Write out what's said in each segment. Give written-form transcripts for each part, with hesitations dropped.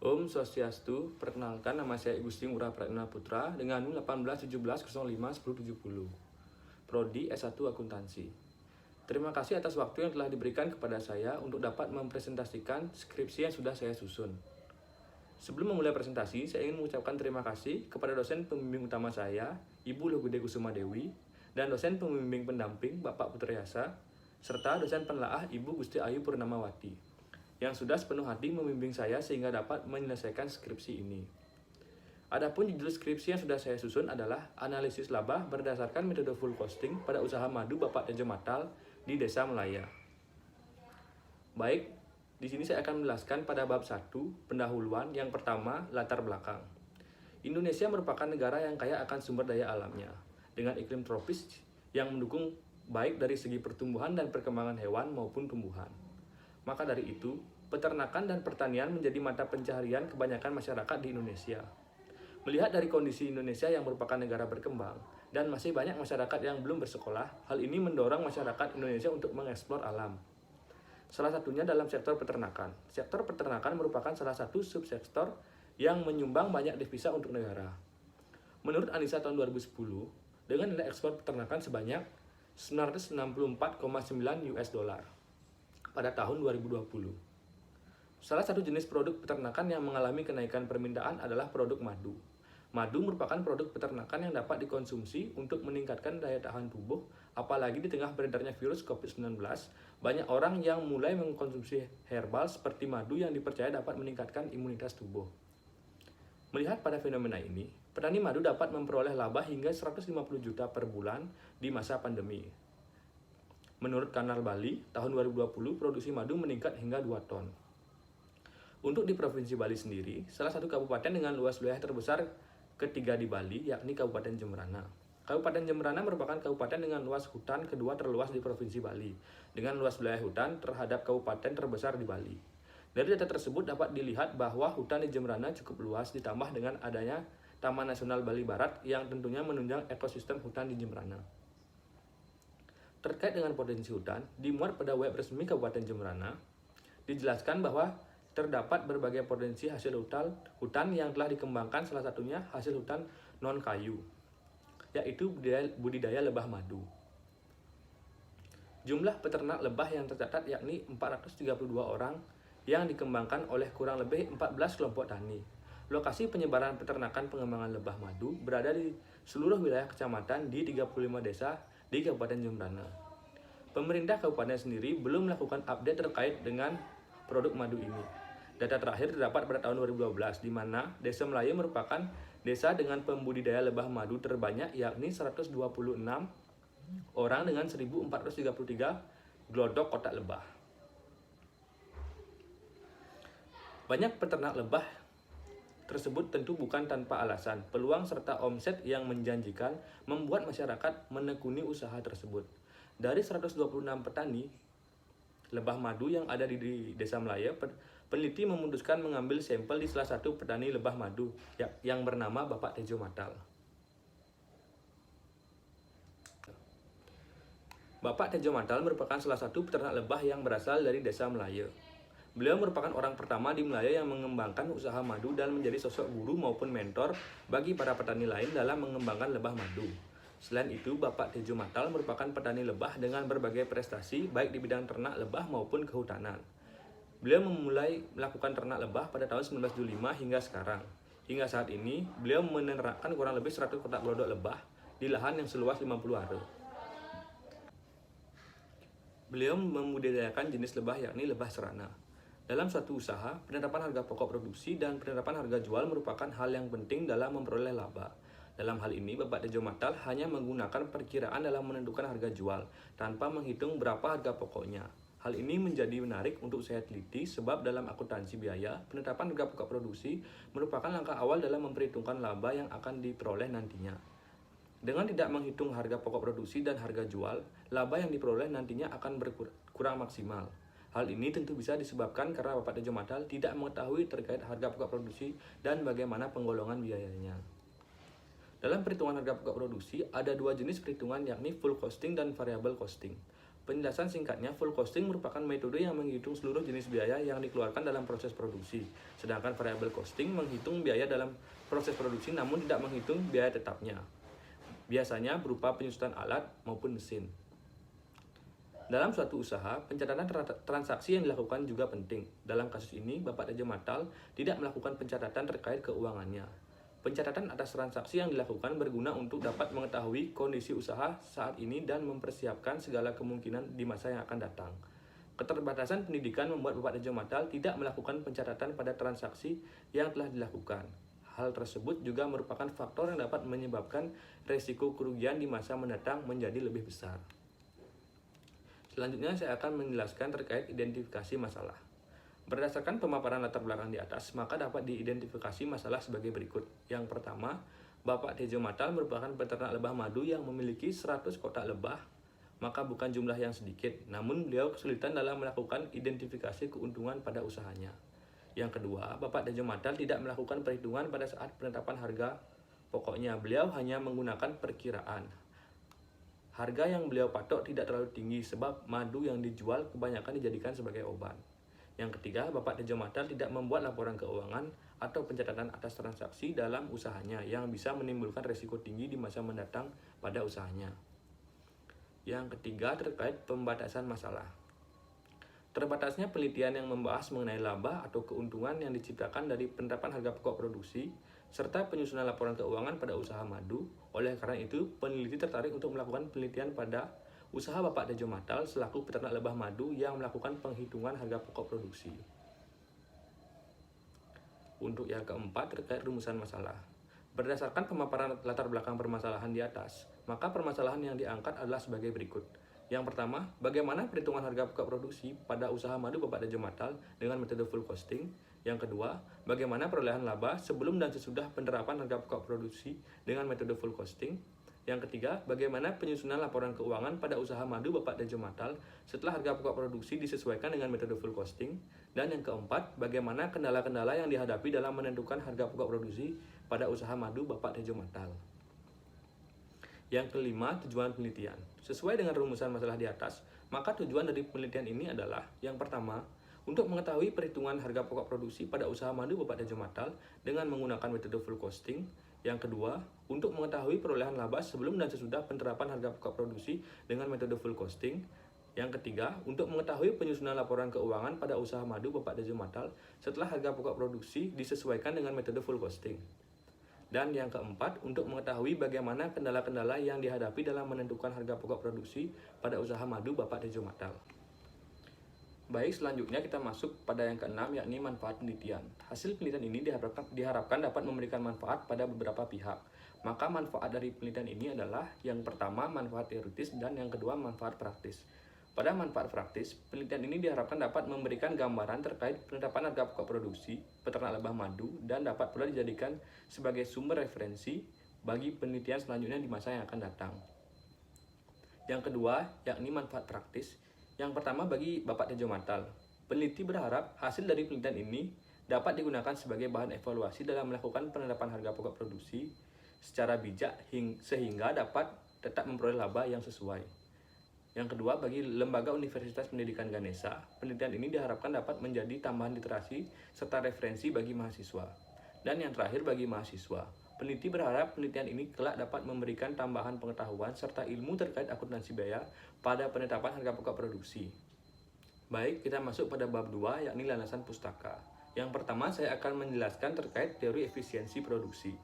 Om Swastiastu, perkenalkan nama saya Gusti Ngurah Pratna Putra dengan NIM 1817051070, Prodi S1 Akuntansi. Terima kasih atas waktu yang telah diberikan kepada saya untuk dapat mempresentasikan skripsi yang sudah saya susun. Sebelum memulai presentasi, saya ingin mengucapkan terima kasih kepada dosen pembimbing utama saya, Ibu Logude Kusuma Dewi, dan dosen pembimbing pendamping Bapak Putrayasa, serta dosen penelaah Ibu Gusti Ayu Purnamawati, yang sudah sepenuh hati membimbing saya sehingga dapat menyelesaikan skripsi ini. Adapun judul skripsi yang sudah saya susun adalah analisis laba berdasarkan metode full costing pada usaha madu Bapak Tejo Matal di Desa Melaya. Baik, di sini saya akan menjelaskan pada bab 1, pendahuluan. Yang pertama, latar belakang. Indonesia merupakan negara yang kaya akan sumber daya alamnya, dengan iklim tropis yang mendukung baik dari segi pertumbuhan dan perkembangan hewan maupun tumbuhan. Maka dari itu, peternakan dan pertanian menjadi mata pencaharian kebanyakan masyarakat di Indonesia. Melihat dari kondisi Indonesia yang merupakan negara berkembang dan masih banyak masyarakat yang belum bersekolah, hal ini mendorong masyarakat Indonesia untuk mengeksplor alam. Salah satunya dalam sektor peternakan. Sektor peternakan merupakan salah satu subsektor yang menyumbang banyak devisa untuk negara. Menurut analisa tahun 2010, dengan nilai ekspor peternakan sebanyak 964,9 US dollar pada tahun 2020. Salah satu jenis produk peternakan yang mengalami kenaikan permintaan adalah produk madu. Madu merupakan produk peternakan yang dapat dikonsumsi untuk meningkatkan daya tahan tubuh, apalagi di tengah beredarnya virus COVID-19, banyak orang yang mulai mengkonsumsi herbal seperti madu yang dipercaya dapat meningkatkan imunitas tubuh. Melihat pada fenomena ini, petani madu dapat memperoleh laba hingga 150 juta per bulan di masa pandemi. Menurut Kanal Bali, tahun 2020 produksi madu meningkat hingga 2 ton. Untuk di Provinsi Bali sendiri, salah satu kabupaten dengan luas wilayah terbesar ketiga di Bali, yakni Kabupaten Jemberana. Kabupaten Jemberana merupakan kabupaten dengan luas hutan kedua terluas di Provinsi Bali, dengan luas wilayah hutan terhadap kabupaten terbesar di Bali. Dari data tersebut dapat dilihat bahwa hutan di Jemberana cukup luas ditambah dengan adanya Taman Nasional Bali Barat yang tentunya menunjang ekosistem hutan di Jemberana. Terkait dengan potensi hutan, dimuat pada web resmi Kabupaten Jemberana, dijelaskan bahwa terdapat berbagai potensi hasil hutan yang telah dikembangkan, salah satunya hasil hutan non-kayu, yaitu budidaya lebah madu. Jumlah peternak lebah yang tercatat yakni 432 orang yang dikembangkan oleh kurang lebih 14 kelompok tani. Lokasi penyebaran peternakan pengembangan lebah madu berada di seluruh wilayah kecamatan di 35 desa di Kabupaten Jemberana. Pemerintah kabupaten sendiri belum melakukan update terkait dengan produk madu ini. Data terakhir terdapat pada tahun 2012, di mana Desa Melaya merupakan desa dengan pembudidaya lebah madu terbanyak, yakni 126 orang dengan 1.433 glodok kotak lebah. Banyak peternak lebah tersebut tentu bukan tanpa alasan. Peluang serta omset yang menjanjikan membuat masyarakat menekuni usaha tersebut. Dari 126 petani lebah madu yang ada di Desa Melaya, peneliti memutuskan mengambil sampel di salah satu petani lebah madu yang bernama Bapak Tejo Matal. Bapak Tejo Matal merupakan salah satu peternak lebah yang berasal dari Desa Melaya. Beliau merupakan orang pertama di Melaya yang mengembangkan usaha madu dan menjadi sosok guru maupun mentor bagi para petani lain dalam mengembangkan lebah madu. Selain itu, Bapak Tejo Matal merupakan petani lebah dengan berbagai prestasi baik di bidang ternak lebah maupun kehutanan. Beliau memulai melakukan ternak lebah pada tahun 1925 hingga sekarang. Hingga saat ini, beliau menernakan kurang lebih 100 kotak glodok lebah di lahan yang seluas 50 are. Beliau membudidayakan jenis lebah yakni lebah serana. Dalam suatu usaha, penetapan harga pokok produksi dan penetapan harga jual merupakan hal yang penting dalam memperoleh laba. Dalam hal ini, Bapak Tejo Matal hanya menggunakan perkiraan dalam menentukan harga jual, tanpa menghitung berapa harga pokoknya. Hal ini menjadi menarik untuk saya teliti sebab dalam akuntansi biaya, penetapan harga pokok produksi merupakan langkah awal dalam memperhitungkan laba yang akan diperoleh nantinya. Dengan tidak menghitung harga pokok produksi dan harga jual, laba yang diperoleh nantinya akan berkurang maksimal. Hal ini tentu bisa disebabkan karena Bapak Tejo Matal tidak mengetahui terkait harga pokok produksi dan bagaimana penggolongan biayanya. Dalam perhitungan harga pokok produksi, ada dua jenis perhitungan yakni full costing dan variable costing. Penjelasan singkatnya, full costing merupakan metode yang menghitung seluruh jenis biaya yang dikeluarkan dalam proses produksi. Sedangkan variable costing menghitung biaya dalam proses produksi namun tidak menghitung biaya tetapnya. Biasanya berupa penyusutan alat maupun mesin. Dalam suatu usaha, pencatatan transaksi yang dilakukan juga penting. Dalam kasus ini, Bapak Tejo Matal tidak melakukan pencatatan terkait keuangannya. Pencatatan atas transaksi yang dilakukan berguna untuk dapat mengetahui kondisi usaha saat ini dan mempersiapkan segala kemungkinan di masa yang akan datang. Keterbatasan pendidikan membuat Bapak Tejo Matal tidak melakukan pencatatan pada transaksi yang telah dilakukan. Hal tersebut juga merupakan faktor yang dapat menyebabkan resiko kerugian di masa mendatang menjadi lebih besar. Selanjutnya saya akan menjelaskan terkait identifikasi masalah. Berdasarkan pemaparan latar belakang di atas, maka dapat diidentifikasi masalah sebagai berikut. Yang pertama, Bapak Tejo Matal merupakan peternak lebah madu yang memiliki 100 kotak lebah, maka bukan jumlah yang sedikit, namun beliau kesulitan dalam melakukan identifikasi keuntungan pada usahanya. Yang kedua, Bapak Tejo Matal tidak melakukan perhitungan pada saat penetapan harga pokoknya, beliau hanya menggunakan perkiraan. Harga yang beliau patok tidak terlalu tinggi sebab madu yang dijual kebanyakan dijadikan sebagai obat. Yang ketiga, Bapak Tejo Matal tidak membuat laporan keuangan atau pencatatan atas transaksi dalam usahanya yang bisa menimbulkan risiko tinggi di masa mendatang pada usahanya. Yang ketiga, terkait pembatasan masalah. Terbatasnya penelitian yang membahas mengenai laba atau keuntungan yang diciptakan dari penerapan harga pokok produksi serta penyusunan laporan keuangan pada usaha madu. Oleh karena itu, peneliti tertarik untuk melakukan penelitian pada usaha Bapak Tejo Matal selaku peternak lebah madu yang melakukan penghitungan harga pokok produksi. Untuk yang keempat, terkait rumusan masalah. Berdasarkan pemaparan latar belakang permasalahan di atas, maka permasalahan yang diangkat adalah sebagai berikut. Yang pertama, bagaimana perhitungan harga pokok produksi pada usaha madu Bapak Tejo Matal dengan metode full costing. Yang kedua, bagaimana perolehan laba sebelum dan sesudah penerapan harga pokok produksi dengan metode full costing. Yang ketiga, bagaimana penyusunan laporan keuangan pada usaha madu Bapak Tejo Matal setelah harga pokok produksi disesuaikan dengan metode full costing. Dan yang keempat, bagaimana kendala-kendala yang dihadapi dalam menentukan harga pokok produksi pada usaha madu Bapak Tejo Matal. Yang kelima, tujuan penelitian. Sesuai dengan rumusan masalah di atas, maka tujuan dari penelitian ini adalah yang pertama, untuk mengetahui perhitungan harga pokok produksi pada usaha madu Bapak Tejo Matal dengan menggunakan metode full costing. Yang kedua, untuk mengetahui perolehan laba sebelum dan sesudah penerapan harga pokok produksi dengan metode full costing. Yang ketiga, untuk mengetahui penyusunan laporan keuangan pada usaha madu Bapak Tejo Matal setelah harga pokok produksi disesuaikan dengan metode full costing. Dan yang keempat, untuk mengetahui bagaimana kendala-kendala yang dihadapi dalam menentukan harga pokok produksi pada usaha madu Bapak Tejo Matal. Baik, selanjutnya kita masuk pada yang keenam, yakni manfaat penelitian. Hasil penelitian ini diharapkan dapat memberikan manfaat pada beberapa pihak. Maka manfaat dari penelitian ini adalah yang pertama manfaat teoritis dan yang kedua manfaat praktis. Pada manfaat praktis, penelitian ini diharapkan dapat memberikan gambaran terkait penetapan harga pokok produksi peternak lebah madu dan dapat pula dijadikan sebagai sumber referensi bagi penelitian selanjutnya di masa yang akan datang. Yang kedua, yakni manfaat praktis. Yang pertama bagi Bapak Tejo Matal. Peneliti berharap hasil dari penelitian ini dapat digunakan sebagai bahan evaluasi dalam melakukan penerapan harga pokok produksi secara bijak sehingga dapat tetap memperoleh laba yang sesuai. Yang kedua, bagi Lembaga Universitas Pendidikan Ganesha, penelitian ini diharapkan dapat menjadi tambahan literasi serta referensi bagi mahasiswa. Dan yang terakhir, bagi mahasiswa, peneliti berharap penelitian ini kelak dapat memberikan tambahan pengetahuan serta ilmu terkait akuntansi biaya pada penetapan harga pokok produksi. Baik, kita masuk pada bab 2, yakni landasan pustaka. Yang pertama, saya akan menjelaskan terkait teori efisiensi produksi.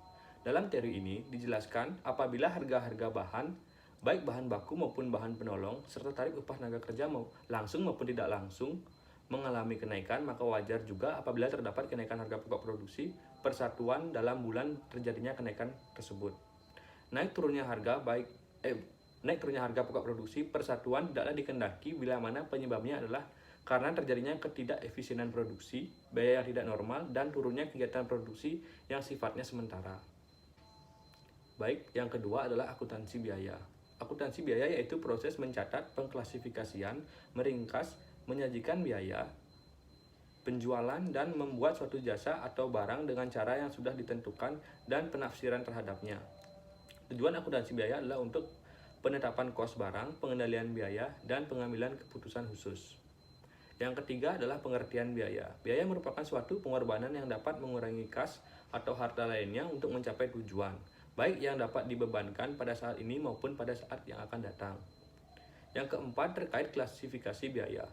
Dalam teori ini dijelaskan apabila harga-harga bahan, baik bahan baku maupun bahan penolong, serta tarif upah tenaga kerja langsung maupun tidak langsung mengalami kenaikan, maka wajar juga apabila terdapat kenaikan harga pokok produksi persatuan dalam bulan terjadinya kenaikan tersebut. Naik turunnya harga pokok produksi persatuan tidaklah dikehendaki bila mana penyebabnya adalah karena terjadinya ketidakefisienan produksi, biaya yang tidak normal, dan turunnya kegiatan produksi yang sifatnya sementara. Baik, yang kedua adalah akuntansi biaya. Akuntansi biaya yaitu proses mencatat, pengklasifikasian, meringkas, menyajikan biaya, penjualan, dan membuat suatu jasa atau barang dengan cara yang sudah ditentukan dan penafsiran terhadapnya. Tujuan akuntansi biaya adalah untuk penetapan kos barang, pengendalian biaya, dan pengambilan keputusan khusus. Yang ketiga adalah pengertian biaya. Biaya merupakan suatu pengorbanan yang dapat mengurangi kas atau harta lainnya untuk mencapai tujuan, baik yang dapat dibebankan pada saat ini maupun pada saat yang akan datang. Yang keempat terkait klasifikasi biaya.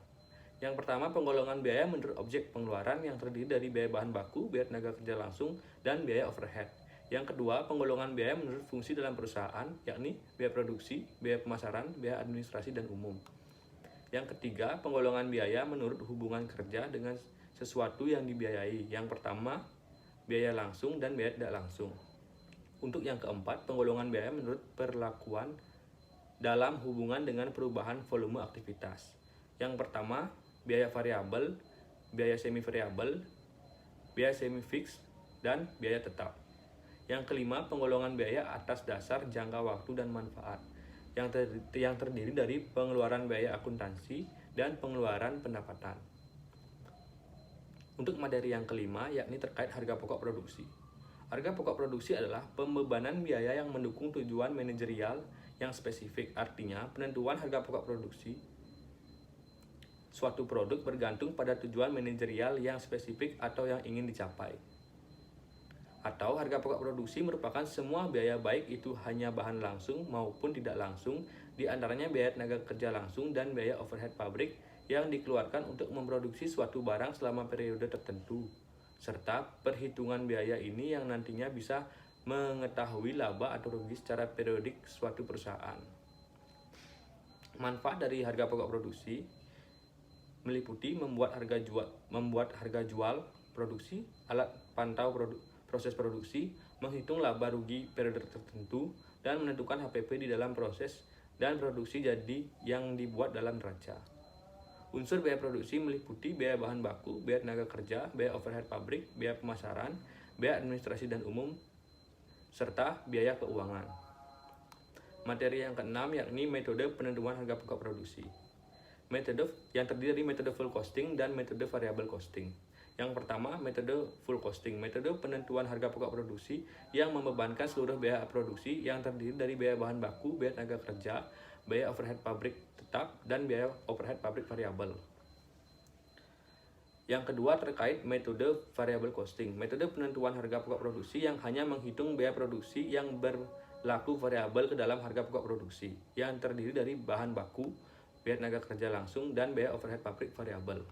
Yang pertama, penggolongan biaya menurut objek pengeluaran yang terdiri dari biaya bahan baku, biaya tenaga kerja langsung, dan biaya overhead. Yang kedua, penggolongan biaya menurut fungsi dalam perusahaan, yakni biaya produksi, biaya pemasaran, biaya administrasi, dan umum. Yang ketiga, penggolongan biaya menurut hubungan kerja dengan sesuatu yang dibiayai. Yang pertama, biaya langsung dan biaya tidak langsung. Untuk yang keempat, penggolongan biaya menurut perlakuan dalam hubungan dengan perubahan volume aktivitas. Yang pertama, biaya variabel, biaya semi variabel, biaya semi fix, dan biaya tetap. Yang kelima, penggolongan biaya atas dasar jangka waktu dan manfaat, yang terdiri dari pengeluaran biaya akuntansi dan pengeluaran pendapatan. Untuk materi yang kelima, yakni terkait harga pokok produksi. Harga pokok produksi adalah pembebanan biaya yang mendukung tujuan manajerial yang spesifik. Artinya, penentuan harga pokok produksi suatu produk bergantung pada tujuan manajerial yang spesifik atau yang ingin dicapai. Atau harga pokok produksi merupakan semua biaya baik itu hanya bahan langsung maupun tidak langsung, diantaranya biaya tenaga kerja langsung dan biaya overhead pabrik yang dikeluarkan untuk memproduksi suatu barang selama periode tertentu, serta perhitungan biaya ini yang nantinya bisa mengetahui laba atau rugi secara periodik suatu perusahaan. Manfaat dari harga pokok produksi meliputi membuat harga jual produksi, alat pantau proses produksi, menghitung laba rugi periode tertentu, dan menentukan HPP di dalam proses dan produksi jadi yang dibuat dalam neraca. Unsur biaya produksi meliputi biaya bahan baku, biaya tenaga kerja, biaya overhead pabrik, biaya pemasaran, biaya administrasi dan umum, serta biaya keuangan. Materi yang keenam yakni metode penentuan harga pokok produksi. Metode yang terdiri dari metode full costing dan metode variable costing. Yang pertama, metode full costing, metode penentuan harga pokok produksi yang membebankan seluruh biaya produksi yang terdiri dari biaya bahan baku, biaya tenaga kerja, biaya overhead pabrik tetap, dan biaya overhead pabrik variabel. Yang kedua terkait metode variable costing, metode penentuan harga pokok produksi yang hanya menghitung biaya produksi yang berlaku variabel ke dalam harga pokok produksi, yang terdiri dari bahan baku, biaya tenaga kerja langsung, dan biaya overhead pabrik variabel.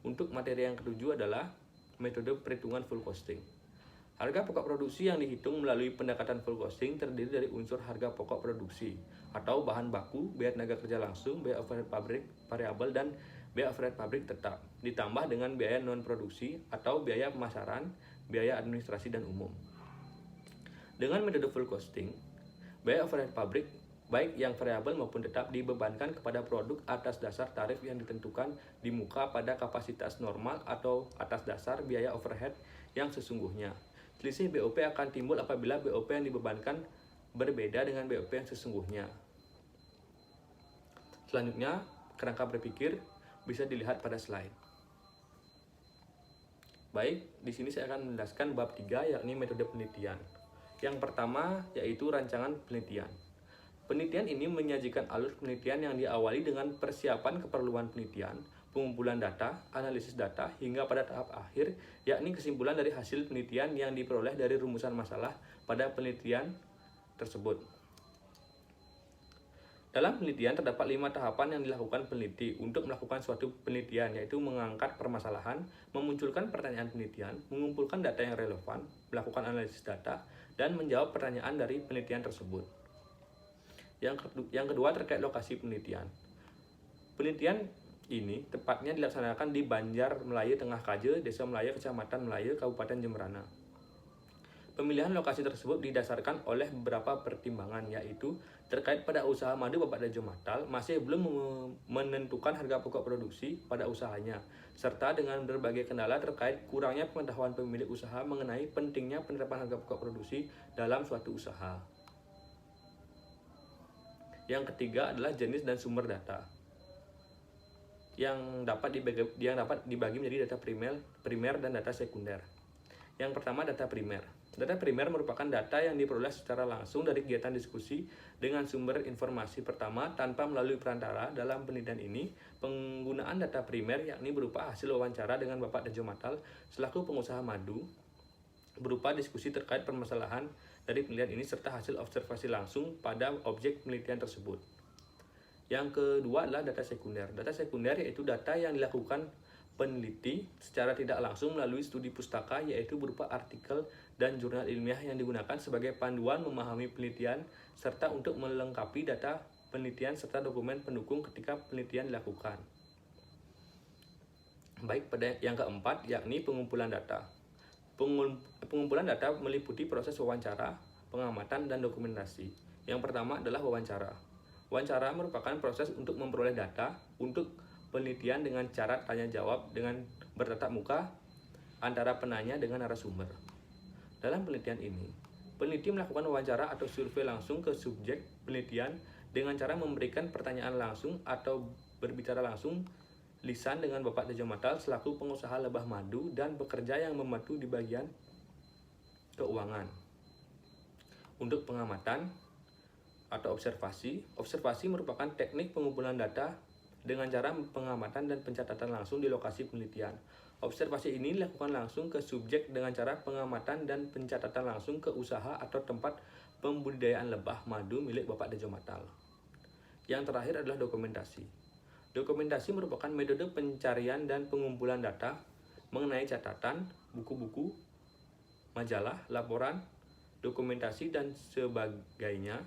Untuk materi yang ketujuh adalah metode perhitungan full costing. Harga pokok produksi yang dihitung melalui pendekatan full costing terdiri dari unsur harga pokok produksi atau bahan baku, biaya tenaga kerja langsung, biaya overhead pabrik variabel, dan biaya overhead pabrik tetap, ditambah dengan biaya non produksi atau biaya pemasaran, biaya administrasi dan umum. Dengan metode full costing, biaya overhead pabrik baik yang variabel maupun tetap dibebankan kepada produk atas dasar tarif yang ditentukan di muka pada kapasitas normal atau atas dasar biaya overhead yang sesungguhnya. Selisih BOP akan timbul apabila BOP yang dibebankan berbeda dengan BOP yang sesungguhnya. Selanjutnya, kerangka berpikir bisa dilihat pada slide. Baik, di sini saya akan menjelaskan bab 3 yakni metode penelitian. Yang pertama yaitu rancangan penelitian. Penelitian ini menyajikan alur penelitian yang diawali dengan persiapan keperluan penelitian, pengumpulan data, analisis data, hingga pada tahap akhir, yakni kesimpulan dari hasil penelitian yang diperoleh dari rumusan masalah pada penelitian tersebut. Dalam penelitian terdapat 5 tahapan yang dilakukan peneliti untuk melakukan suatu penelitian, yaitu mengangkat permasalahan, memunculkan pertanyaan penelitian, mengumpulkan data yang relevan, melakukan analisis data, dan menjawab pertanyaan dari penelitian tersebut. Yang kedua terkait lokasi penelitian. Penelitian ini tepatnya dilaksanakan di Banjar Melayu Tengah Kaje, Desa Melayu, Kecamatan Melayu, Kabupaten Jemberana. Pemilihan lokasi tersebut didasarkan oleh beberapa pertimbangan, yaitu terkait pada usaha madu Bapak Dajo Matal masih belum menentukan harga pokok produksi pada usahanya, serta dengan berbagai kendala terkait kurangnya pengetahuan pemilik usaha mengenai pentingnya penerapan harga pokok produksi dalam suatu usaha. Yang ketiga adalah jenis dan sumber data yang dapat dibagi menjadi data primer dan data sekunder. Yang pertama, data primer. Data primer merupakan data yang diperoleh secara langsung dari kegiatan diskusi dengan sumber informasi pertama tanpa melalui perantara. Dalam penelitian ini, penggunaan data primer yakni berupa hasil wawancara dengan Bapak Tejo Matal selaku pengusaha madu, berupa diskusi terkait permasalahan dari penelitian ini serta hasil observasi langsung pada objek penelitian tersebut. Yang kedua adalah data sekunder. Data sekunder yaitu data yang dilakukan peneliti secara tidak langsung melalui studi pustaka, yaitu berupa artikel dan jurnal ilmiah yang digunakan sebagai panduan memahami penelitian serta untuk melengkapi data penelitian serta dokumen pendukung ketika penelitian dilakukan. Baik, pada yang keempat yakni pengumpulan data. Pengumpulan data meliputi proses wawancara, pengamatan, dan dokumentasi. Yang pertama adalah wawancara. Wawancara merupakan proses untuk memperoleh data untuk penelitian dengan cara tanya jawab dengan bertatap muka antara penanya dengan narasumber. Dalam penelitian ini, peneliti melakukan wawancara atau survei langsung ke subjek penelitian dengan cara memberikan pertanyaan langsung atau berbicara langsung lisan dengan Bapak Tejo Matal selaku pengusaha lebah madu dan bekerja yang membantu di bagian keuangan. Untuk pengamatan atau observasi merupakan teknik pengumpulan data dengan cara pengamatan dan pencatatan langsung di lokasi penelitian. Observasi ini dilakukan langsung ke subjek dengan cara pengamatan dan pencatatan langsung ke usaha atau tempat pembudidayaan lebah madu milik Bapak Tejo Matal. Yang terakhir adalah dokumentasi. Dokumentasi merupakan metode pencarian dan pengumpulan data mengenai catatan, buku-buku, majalah, laporan, dokumentasi, dan sebagainya.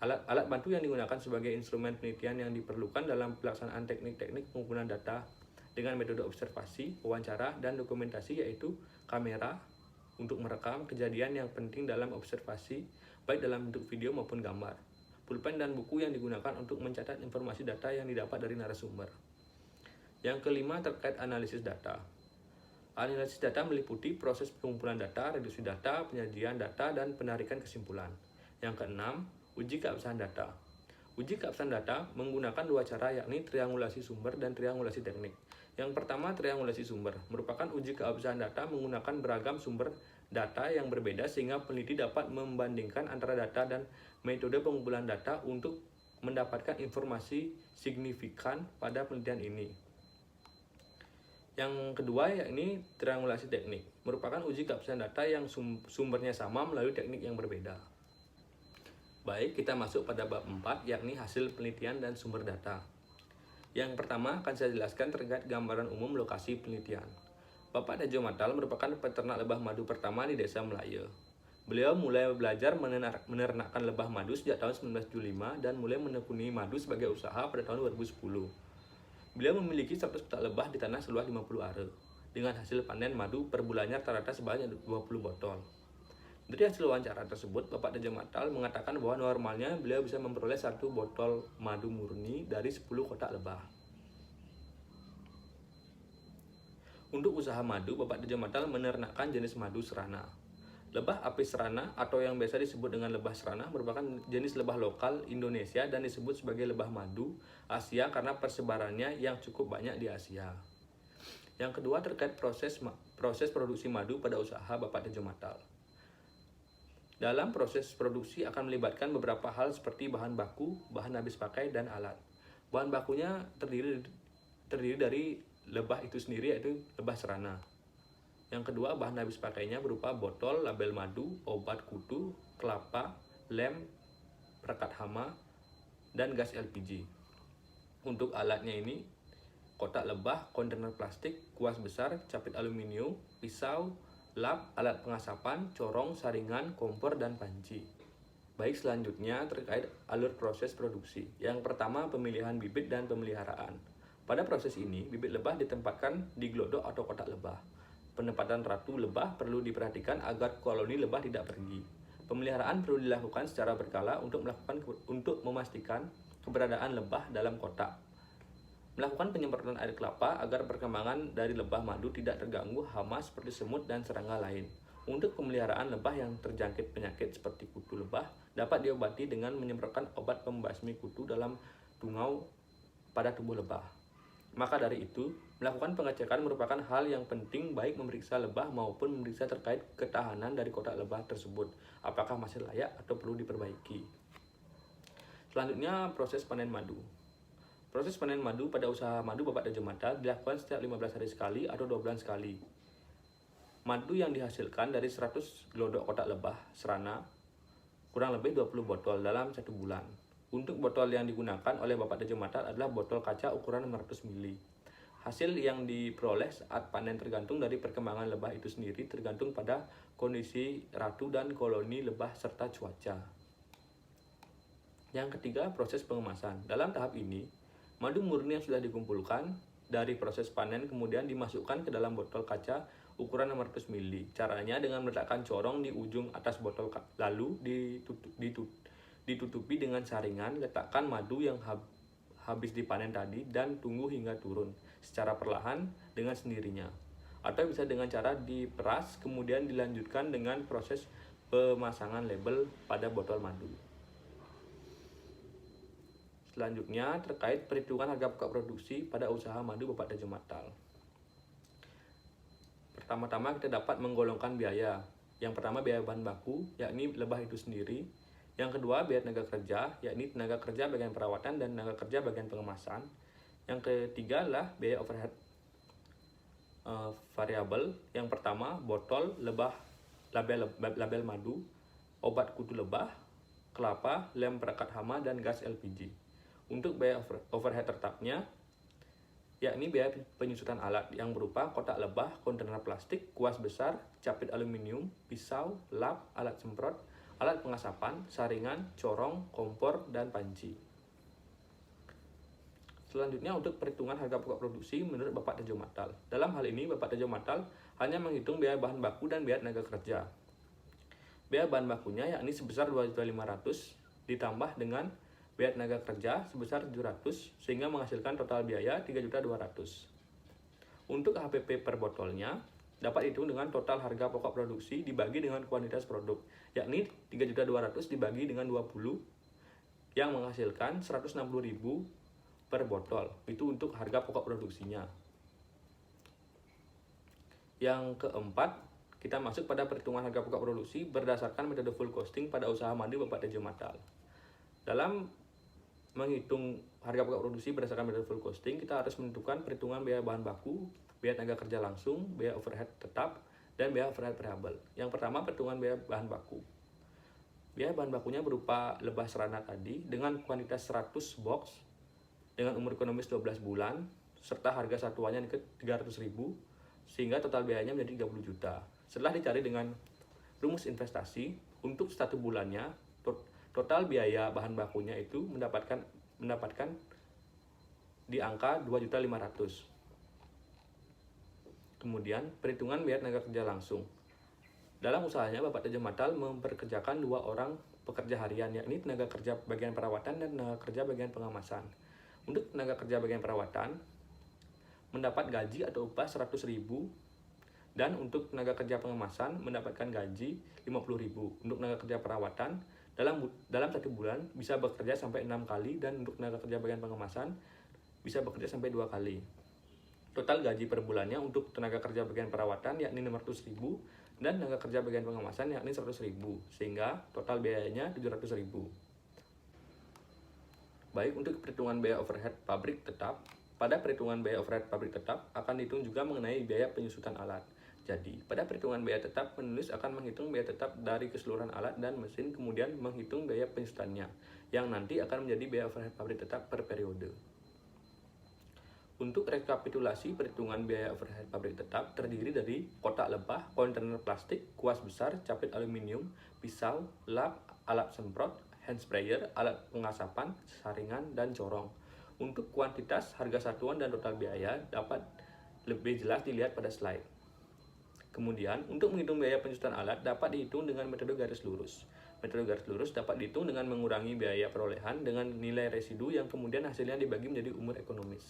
Alat bantu yang digunakan sebagai instrumen penelitian yang diperlukan dalam pelaksanaan teknik-teknik pengumpulan data dengan metode observasi, wawancara, dan dokumentasi yaitu kamera untuk merekam kejadian yang penting dalam observasi, baik dalam bentuk video maupun gambar, pulpen dan buku yang digunakan untuk mencatat informasi data yang didapat dari narasumber. Yang kelima terkait analisis data. Analisis data meliputi proses pengumpulan data, reduksi data, penyajian data, dan penarikan kesimpulan. Yang keenam, uji keabsahan data. Uji keabsahan data menggunakan dua cara yakni triangulasi sumber dan triangulasi teknik. Yang pertama, triangulasi sumber merupakan uji keabsahan data menggunakan beragam sumber data yang berbeda sehingga peneliti dapat membandingkan antara data dan metode pengumpulan data untuk mendapatkan informasi signifikan pada penelitian ini. Yang kedua yakni triangulasi teknik, merupakan uji keabsahan data yang sumbernya sama melalui teknik yang berbeda. Baik, kita masuk pada bab 4 yakni hasil penelitian dan sumber data. Yang pertama akan saya jelaskan terkait gambaran umum lokasi penelitian. Bapak Tejo Matal merupakan peternak lebah madu pertama di Desa Melaya. Beliau mulai belajar menernakkan lebah madu sejak tahun 1975 dan mulai menekuni madu sebagai usaha pada tahun 2010. Beliau memiliki 100 kotak lebah di tanah seluas 50 are, dengan hasil panen madu per bulannya rata-rata sebanyak 20 botol. Dari hasil wawancara tersebut, Bapak Tejo Matal mengatakan bahwa normalnya beliau bisa memperoleh 1 botol madu murni dari 10 kotak lebah. Untuk usaha madu, Bapak Tejo Matal menernakkan jenis madu serana. Lebah apis serana atau yang biasa disebut dengan lebah serana merupakan jenis lebah lokal Indonesia dan disebut sebagai lebah madu Asia karena persebarannya yang cukup banyak di Asia. Yang kedua terkait proses produksi madu pada usaha Bapak Tejo Matal. Dalam proses produksi akan melibatkan beberapa hal seperti bahan baku, bahan habis pakai, dan alat. Bahan bakunya terdiri dari lebah itu sendiri yaitu lebah serana. Yang kedua, bahan habis pakainya berupa botol, label madu, obat kutu, kelapa, lem, perekat hama, dan gas LPG. Untuk alatnya ini, kotak lebah, kontainer plastik, kuas besar, capit aluminium, pisau, lap, alat pengasapan, corong, saringan, kompor, dan panci. Baik, selanjutnya terkait alur proses produksi. Yang pertama, pemilihan bibit dan pemeliharaan. Pada proses ini, bibit lebah ditempatkan di glodok atau kotak lebah. Penempatan ratu lebah perlu diperhatikan agar koloni lebah tidak pergi. Pemeliharaan perlu dilakukan secara berkala untuk memastikan keberadaan lebah dalam kotak. Melakukan penyemprotan air kelapa agar perkembangan dari lebah madu tidak terganggu hama seperti semut dan serangga lain. Untuk pemeliharaan lebah yang terjangkit penyakit seperti kutu lebah dapat diobati dengan menyemprotkan obat pembasmi kutu dalam tungau pada tubuh lebah. Maka dari itu, melakukan pengecekan merupakan hal yang penting baik memeriksa lebah maupun memeriksa terkait ketahanan dari kotak lebah tersebut, apakah masih layak atau perlu diperbaiki. Selanjutnya, proses panen madu. Proses panen madu pada usaha madu Bapak Tejo Mata dilakukan setiap 15 hari sekali atau 2 bulan sekali. Madu yang dihasilkan dari 100 glodok kotak lebah serana kurang lebih 20 botol dalam 1 bulan. Untuk botol yang digunakan oleh Bapak Tejo Mata adalah botol kaca ukuran 600 ml. Hasil yang diperoleh saat panen tergantung dari perkembangan lebah itu sendiri, tergantung pada kondisi ratu dan koloni lebah serta cuaca. Yang ketiga, proses pengemasan. Dalam tahap ini, madu murni yang sudah dikumpulkan dari proses panen kemudian dimasukkan ke dalam botol kaca ukuran 600 ml. Caranya dengan meletakkan corong di ujung atas botol, lalu ditutupi dengan saringan, letakkan madu yang habis dipanen tadi dan tunggu hingga turun secara perlahan dengan sendirinya. Atau bisa dengan cara diperas kemudian dilanjutkan dengan proses pemasangan label pada botol madu. Selanjutnya terkait perhitungan harga pokok produksi pada usaha madu Bapak Tejo Mata. Pertama-tama kita dapat menggolongkan biaya. Yang pertama biaya bahan baku, yakni lebah itu sendiri. Yang kedua biaya tenaga kerja, yakni tenaga kerja bagian perawatan dan tenaga kerja bagian pengemasan. Yang ketiga adalah biaya overhead variabel. Yang pertama botol, lebah, label madu, obat kutu lebah, kelapa, lem perekat hama, dan gas LPG. Untuk biaya overhead tetapnya, yakni biaya penyusutan alat yang berupa kotak lebah, kontainer plastik, kuas besar, capit aluminium, pisau, lap, alat semprot, alat pengasapan, saringan, corong, kompor, dan panci. Selanjutnya untuk perhitungan harga pokok produksi menurut Bapak Tejo Mata. Dalam hal ini Bapak Tejo Mata hanya menghitung biaya bahan baku dan biaya tenaga kerja. Biaya bahan bakunya yakni sebesar 2.500.000 ditambah dengan biaya tenaga kerja sebesar 700 sehingga menghasilkan total biaya 3.200.000. Untuk HPP per botolnya dapat dihitung dengan total harga pokok produksi dibagi dengan kuantitas produk, yakni 3.200.000 dibagi dengan 20 yang menghasilkan 160.000 per botol. Itu untuk harga pokok produksinya. Yang keempat, kita masuk pada perhitungan harga pokok produksi berdasarkan metode full costing pada usaha madu Bapak Tejo Mata. Dalam menghitung harga pokok produksi berdasarkan metode full costing, kita harus menentukan perhitungan biaya bahan baku, biaya tenaga kerja langsung, biaya overhead tetap, dan biaya overhead variabel. Yang pertama, perhitungan biaya bahan baku. Biaya bahan bakunya berupa lebah serana tadi dengan kuantitas 100 box dengan umur ekonomis 12 bulan serta harga satuannya ke 300.000 sehingga total biayanya menjadi 30 juta. Setelah dicari dengan rumus investasi, untuk 1 bulannya total biaya bahan bakunya itu mendapatkan di angka 2.500.000. Kemudian perhitungan biaya tenaga kerja langsung. Dalam usahanya Bapak Tejo Mata memperkerjakan 2 orang pekerja harian, yakni tenaga kerja bagian perawatan dan tenaga kerja bagian pengemasan. Untuk tenaga kerja bagian perawatan mendapat gaji atau upah 100.000 dan untuk tenaga kerja pengemasan mendapatkan gaji 50.000. Untuk tenaga kerja perawatan dalam 1 bulan bisa bekerja sampai 6 kali dan untuk tenaga kerja bagian pengemasan bisa bekerja sampai 2 kali. Total gaji per bulannya untuk tenaga kerja bagian perawatan yakni 500.000 dan tenaga kerja bagian pengemasan yakni 100.000 sehingga total biayanya 700.000. Baik, untuk perhitungan biaya overhead pabrik tetap, pada perhitungan biaya overhead pabrik tetap akan dihitung juga mengenai biaya penyusutan alat. Jadi, pada perhitungan biaya tetap, penulis akan menghitung biaya tetap dari keseluruhan alat dan mesin, kemudian menghitung biaya penyusutannya, yang nanti akan menjadi biaya overhead pabrik tetap per periode. Untuk rekapitulasi perhitungan biaya overhead pabrik tetap terdiri dari kotak lebah, kontainer plastik, kuas besar, capit aluminium, pisau, lap, alat semprot, hand sprayer, alat pengasapan, saringan, dan corong. Untuk kuantitas, harga satuan, dan total biaya dapat lebih jelas dilihat pada slide. Kemudian, untuk menghitung biaya penyusutan alat dapat dihitung dengan metode garis lurus. Metode garis lurus dapat dihitung dengan mengurangi biaya perolehan dengan nilai residu yang kemudian hasilnya dibagi menjadi umur ekonomis.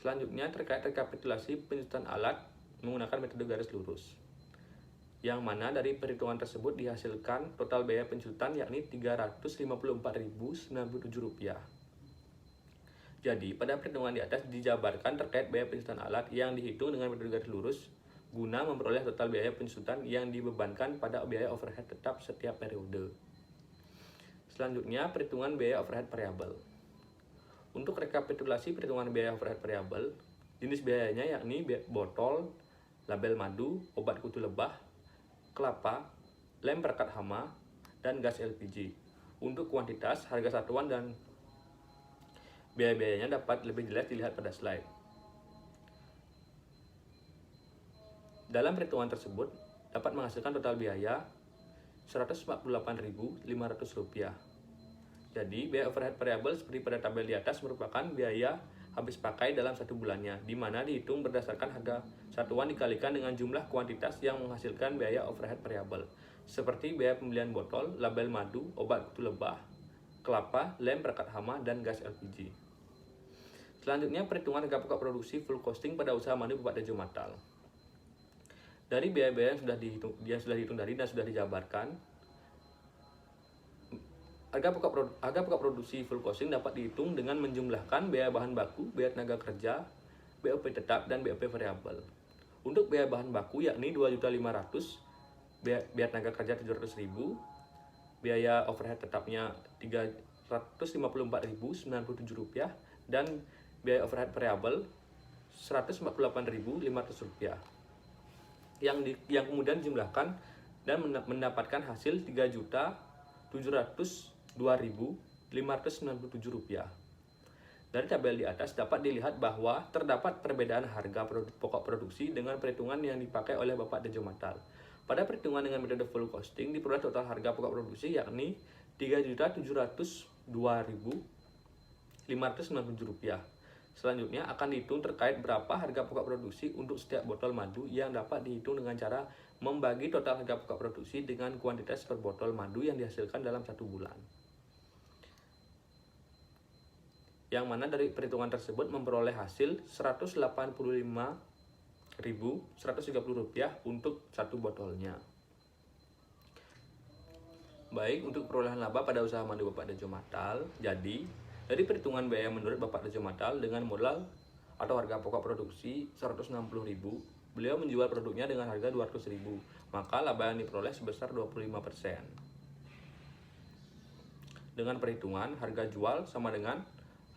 Selanjutnya terkait rekapitulasi penyusutan alat menggunakan metode garis lurus, yang mana dari perhitungan tersebut dihasilkan total biaya penyusutan yakni Rp354.097. Jadi, pada perhitungan di atas dijabarkan terkait biaya penyesuaian alat yang dihitung dengan metode garis lurus guna memperoleh total biaya penyesuaian yang dibebankan pada biaya overhead tetap setiap periode. Selanjutnya, perhitungan biaya overhead variabel. Untuk rekapitulasi perhitungan biaya overhead variabel, jenis biayanya yakni botol, label madu, obat kutu lebah, kelapa, lem perekat hama, dan gas LPG. Untuk kuantitas, harga satuan dan biaya-biayanya dapat lebih jelas dilihat pada slide. Dalam perhitungan tersebut, dapat menghasilkan total biaya Rp148.500. Jadi, biaya overhead variabel seperti pada tabel di atas merupakan biaya habis pakai dalam satu bulannya, di mana dihitung berdasarkan harga satuan dikalikan dengan jumlah kuantitas yang menghasilkan biaya overhead variabel, seperti biaya pembelian botol, label madu, obat kutu lebah, kelapa, lem perekat hama, dan gas LPG. Selanjutnya, perhitungan harga pokok produksi full costing pada usaha madu Bapak Tejo Matal. Dari biaya-biaya yang sudah dihitung dari dan sudah dijabarkan, harga pokok produksi full costing dapat dihitung dengan menjumlahkan biaya bahan baku, biaya tenaga kerja, BOP tetap, dan BOP variabel. Untuk biaya bahan baku yakni Rp2.500.000, biaya tenaga kerja Rp700.000, biaya overhead tetapnya Rp354.097, dan biaya overhead variabel Rp148.500 yang kemudian dijumlahkan dan mendapatkan hasil Rp3.702.597. Dari tabel di atas dapat dilihat bahwa terdapat perbedaan harga pokok produksi dengan perhitungan yang dipakai oleh Bapak Tejo Matal. Pada perhitungan dengan metode full costing diperoleh total harga pokok produksi yakni Rp3.702.597. Selanjutnya akan dihitung terkait berapa harga pokok produksi untuk setiap botol madu yang dapat dihitung dengan cara membagi total harga pokok produksi dengan kuantitas per botol madu yang dihasilkan dalam satu bulan. Yang mana dari perhitungan tersebut memperoleh hasil Rp185.130 untuk satu botolnya. Baik, untuk perolehan laba pada usaha madu Bapak Tejo Matal, jadi dari perhitungan biaya menurut Bapak Tejo Matal dengan modal atau harga pokok produksi Rp160.000, beliau menjual produknya dengan harga Rp200.000, maka laba yang diperoleh sebesar 25%. Dengan perhitungan harga jual sama dengan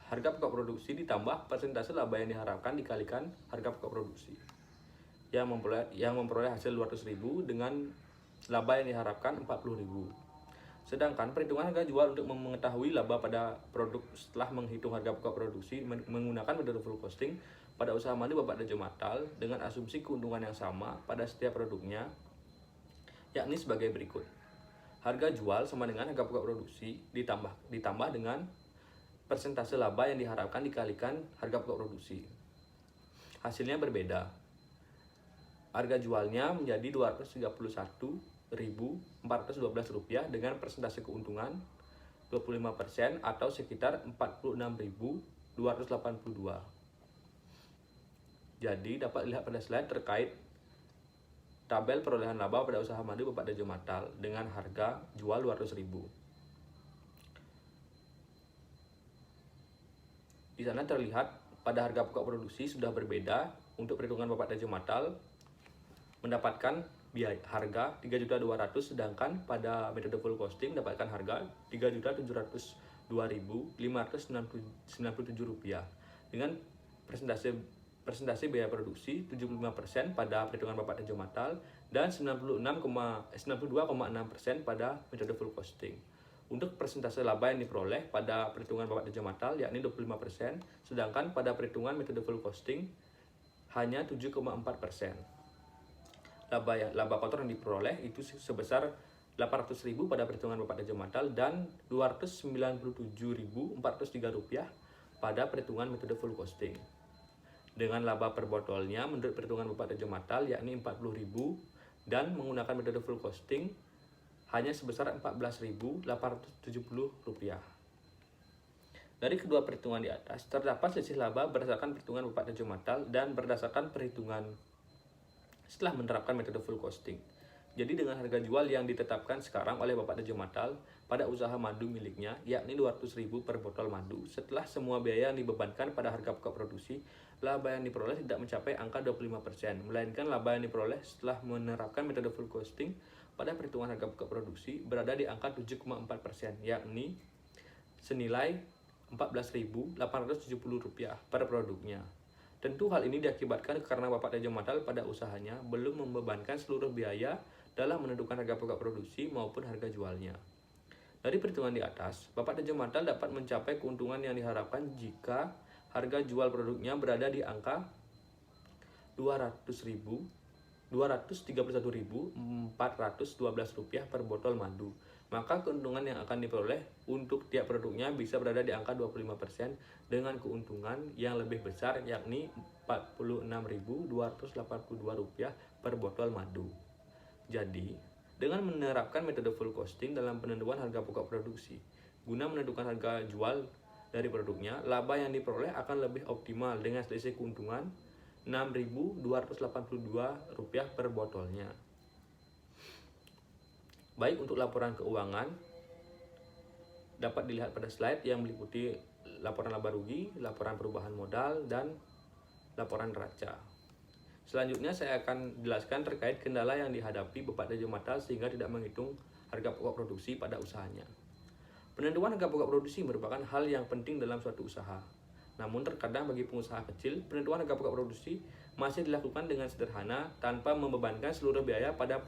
harga pokok produksi ditambah persentase laba yang diharapkan dikalikan harga pokok produksi, yang memperoleh hasil Rp200.000 dengan laba yang diharapkan Rp40.000. Sedangkan perhitungan harga jual untuk mengetahui laba pada produk setelah menghitung harga pokok produksi menggunakan metode full costing pada usaha madu Bapak Tejo Matal dengan asumsi keuntungan yang sama pada setiap produknya, yakni sebagai berikut. Harga jual sama dengan harga pokok produksi ditambah dengan persentase laba yang diharapkan dikalikan harga pokok produksi. Hasilnya berbeda. Harga jualnya menjadi Rp231.412 dengan persentase keuntungan 25% atau sekitar Rp46.282. Jadi dapat dilihat pada slide terkait tabel perolehan laba pada usaha madu Bapak Tejo Matal dengan harga jual Rp200.000. Di sana terlihat pada harga pokok produksi sudah berbeda. Untuk perhitungan Bapak Tejo Matal mendapatkan biaya harga Rp3.200.000, sedangkan pada metode full costing mendapatkan harga Rp3.702.597 dengan persentase biaya produksi 75% pada perhitungan Bapak Tejo Matal dan 92,6% pada metode full costing. Untuk persentase laba yang diperoleh pada perhitungan Bapak Tejo Matal yakni 25%, sedangkan pada perhitungan metode full costing hanya 7,4%. Laba kotor yang diperoleh itu sebesar Rp800.000 pada perhitungan Bapak Tejo Matal dan Rp297.403 pada perhitungan metode full costing. Dengan laba per botolnya menurut perhitungan Bapak Tejo Matal yakni Rp40.000 dan menggunakan metode full costing hanya sebesar Rp14.870. Dari kedua perhitungan di atas, terdapat selisih laba berdasarkan perhitungan Bapak Tejo Matal dan berdasarkan perhitungan setelah menerapkan metode full costing. Jadi dengan harga jual yang ditetapkan sekarang oleh Bapak Tejo Matal pada usaha madu miliknya, yakni 200.000 per botol madu, setelah semua biaya yang dibebankan pada harga pokok produksi, laba yang diperoleh tidak mencapai angka 25%, melainkan laba yang diperoleh setelah menerapkan metode full costing pada perhitungan harga pokok produksi berada di angka 7,4%, yakni senilai Rp14.870 per produknya. Tentu hal ini diakibatkan karena Bapak Tejo Matal pada usahanya belum membebankan seluruh biaya dalam menentukan harga pokok produksi maupun harga jualnya. Dari perhitungan di atas, Bapak Tejo Matal dapat mencapai keuntungan yang diharapkan jika harga jual produknya berada di angka Rp231.412 per botol madu. Maka keuntungan yang akan diperoleh untuk tiap produknya bisa berada di angka 25% dengan keuntungan yang lebih besar, yakni Rp46.282 per botol madu. Jadi, dengan menerapkan metode full costing dalam penentuan harga pokok produksi, guna menentukan harga jual dari produknya, laba yang diperoleh akan lebih optimal dengan selisih keuntungan Rp6.282 per botolnya. Baik untuk laporan keuangan, dapat dilihat pada slide yang meliputi laporan laba rugi, laporan perubahan modal, dan laporan neraca. Selanjutnya saya akan jelaskan terkait kendala yang dihadapi Bapak Tejo Matal sehingga tidak menghitung harga pokok produksi pada usahanya. Penentuan harga pokok produksi merupakan hal yang penting dalam suatu usaha. Namun terkadang bagi pengusaha kecil, penentuan harga pokok produksi masih dilakukan dengan sederhana tanpa membebankan seluruh biaya pada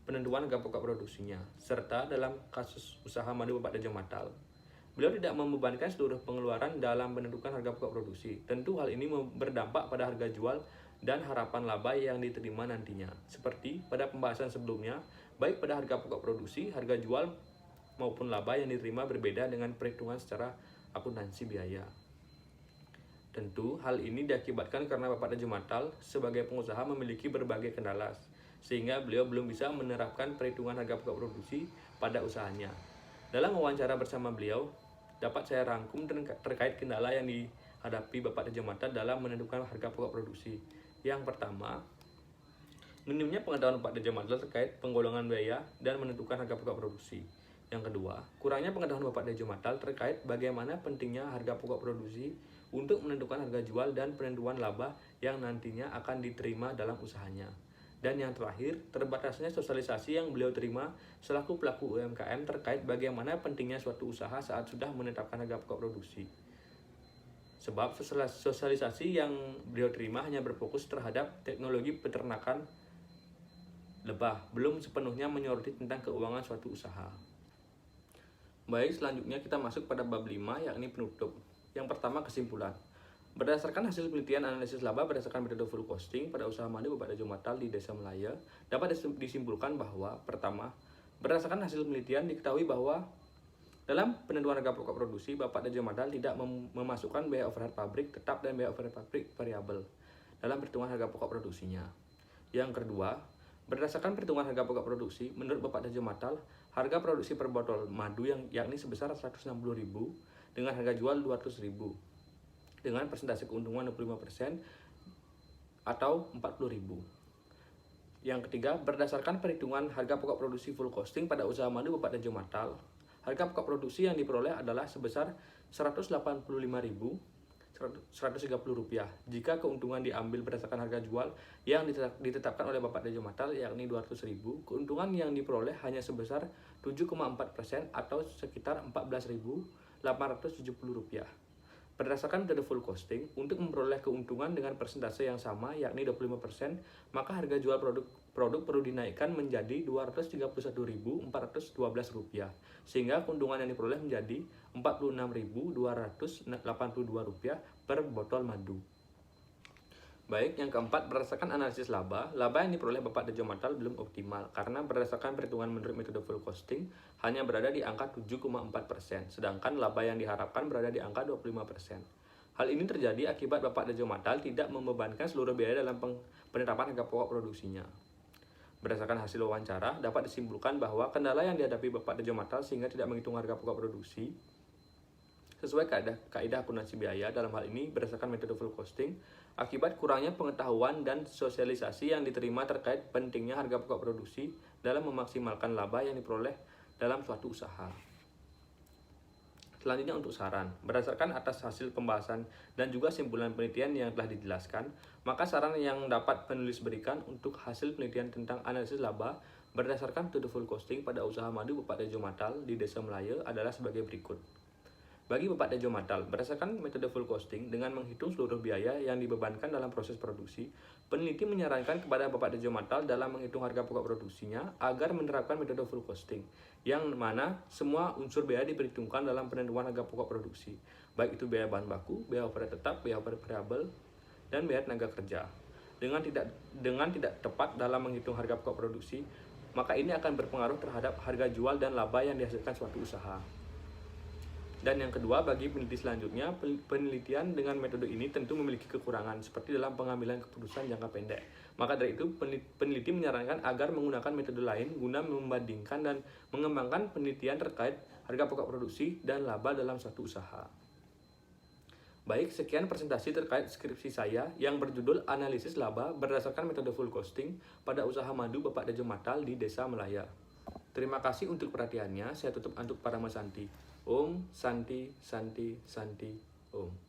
penentuan harga pokok produksinya. Serta dalam kasus usaha madu Bapak Tejo Matal, beliau tidak membebankan seluruh pengeluaran dalam menentukan harga pokok produksi. Tentu hal ini berdampak pada harga jual dan harapan laba yang diterima nantinya. Seperti pada pembahasan sebelumnya, baik pada harga pokok produksi, harga jual maupun laba yang diterima berbeda dengan perhitungan secara akuntansi biaya. Tentu hal ini diakibatkan karena Bapak Tejo Matal sebagai pengusaha memiliki berbagai kendala, sehingga beliau belum bisa menerapkan perhitungan harga pokok produksi pada usahanya. Dalam wawancara bersama beliau, dapat saya rangkum terkait kendala yang dihadapi Bapak Tejo Matal dalam menentukan harga pokok produksi. Yang pertama, minimnya pengetahuan Bapak Tejo Matal terkait penggolongan biaya dan menentukan harga pokok produksi. Yang kedua, kurangnya pengetahuan Bapak Tejo Matal terkait bagaimana pentingnya harga pokok produksi untuk menentukan harga jual dan penentuan laba yang nantinya akan diterima dalam usahanya. Dan yang terakhir, terbatasnya sosialisasi yang beliau terima selaku pelaku UMKM terkait bagaimana pentingnya suatu usaha saat sudah menetapkan harga pokok produksi. Sebab sosialisasi yang beliau terima hanya berfokus terhadap teknologi peternakan lebah, belum sepenuhnya menyoroti tentang keuangan suatu usaha. Baik, selanjutnya kita masuk pada bab 5, yakni penutup. Yang pertama, kesimpulan. Berdasarkan hasil penelitian analisis laba berdasarkan metode full costing pada usaha madu Bapak Tejo Matal di Desa Melaya, dapat disimpulkan bahwa pertama, berdasarkan hasil penelitian diketahui bahwa dalam penentuan harga pokok produksi, Bapak Tejo Matal tidak memasukkan biaya overhead pabrik tetap dan biaya overhead pabrik variabel dalam perhitungan harga pokok produksinya. Yang kedua, berdasarkan perhitungan harga pokok produksi, menurut Bapak Tejo Matal, harga produksi per botol madu yakni sebesar Rp160.000 dengan harga jual Rp200.000 dengan persentase keuntungan 25% atau Rp40.000. Yang ketiga, berdasarkan perhitungan harga pokok produksi full costing pada usaha madu Bapak Tejo Matal, harga pokok produksi yang diperoleh adalah sebesar Rp185.130 jika keuntungan diambil berdasarkan harga jual yang ditetapkan oleh Bapak Tejo Matal yakni Rp200.000, keuntungan yang diperoleh hanya sebesar 7,4% atau sekitar Rp14.870. Berdasarkan metode full costing, untuk memperoleh keuntungan dengan persentase yang sama yakni 25%, maka harga jual produk perlu dinaikkan menjadi Rp231.412 sehingga keuntungan yang diperoleh menjadi Rp46.282 per botol madu. Baik, yang keempat, berdasarkan analisis laba yang diperoleh Bapak Tejo Matal belum optimal karena berdasarkan perhitungan menurut metode full costing hanya berada di angka 7,4%, sedangkan laba yang diharapkan berada di angka 25%. Hal ini terjadi akibat Bapak Tejo Matal tidak membebankan seluruh biaya dalam penetapan harga pokok produksinya. Berdasarkan hasil wawancara, dapat disimpulkan bahwa kendala yang dihadapi Bapak Tejo Matal sehingga tidak menghitung harga pokok produksi sesuai kaidah akuntansi biaya, dalam hal ini berdasarkan metode full costing, akibat kurangnya pengetahuan dan sosialisasi yang diterima terkait pentingnya harga pokok produksi dalam memaksimalkan laba yang diperoleh dalam suatu usaha. Selanjutnya untuk saran, berdasarkan atas hasil pembahasan dan juga simpulan penelitian yang telah dijelaskan, maka saran yang dapat penulis berikan untuk hasil penelitian tentang analisis laba berdasarkan metode full costing pada usaha madu Bapak Tejo Matal di Desa Melaya adalah sebagai berikut. Bagi Bapak Tejo Matal, berdasarkan metode full costing dengan menghitung seluruh biaya yang dibebankan dalam proses produksi, peneliti menyarankan kepada Bapak Tejo Matal dalam menghitung harga pokok produksinya agar menerapkan metode full costing, yang mana semua unsur biaya diperhitungkan dalam penentuan harga pokok produksi, baik itu biaya bahan baku, biaya overhead tetap, biaya overhead variabel, dan biaya tenaga kerja. Dengan tidak tepat dalam menghitung harga pokok produksi, maka ini akan berpengaruh terhadap harga jual dan laba yang dihasilkan suatu usaha. Dan yang kedua, bagi peneliti selanjutnya, penelitian dengan metode ini tentu memiliki kekurangan seperti dalam pengambilan keputusan jangka pendek. Maka dari itu, peneliti menyarankan agar menggunakan metode lain guna membandingkan dan mengembangkan penelitian terkait harga pokok produksi dan laba dalam suatu usaha. Baik, sekian presentasi terkait skripsi saya yang berjudul Analisis Laba berdasarkan metode full costing pada usaha madu Bapak Tejo Matal di Desa Melaya. Terima kasih untuk perhatiannya. Saya tutup untuk Parama Santi. Om Santi Santi Santi Om.